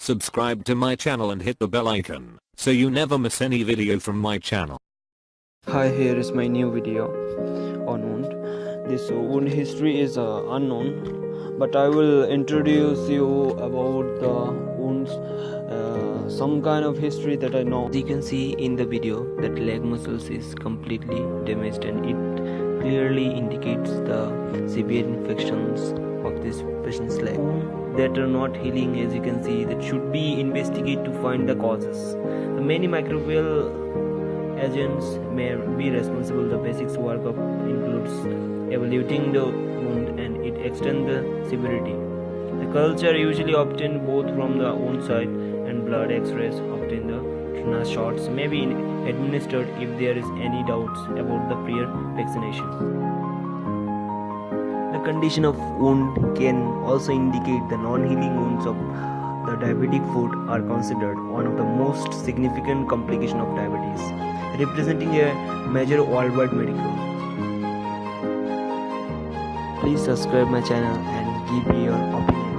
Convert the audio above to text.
Subscribe to my channel and hit the bell icon so you never miss any video from my channel. Hi, here is my new video on wound. This wound history is unknown, but I will introduce you about the wounds, some kind of history that I know. As you can see in the video that leg muscles is completely damaged, and it clearly indicates the severe infections of this patient's leg that are not healing. As you can see, that should be investigated to find the causes. The many microbial agents may be responsible. The basics work of includes evaluating the wound and it extends the severity. The culture usually obtained both from the wound site and blood x-rays obtained the tetanus shots may be administered if there is any doubts about the prior vaccination. The condition of wound can also indicate the non-healing wounds of the diabetic foot are considered one of the most significant complications of diabetes, representing a major worldwide medical. Please subscribe my channel and give me your opinion.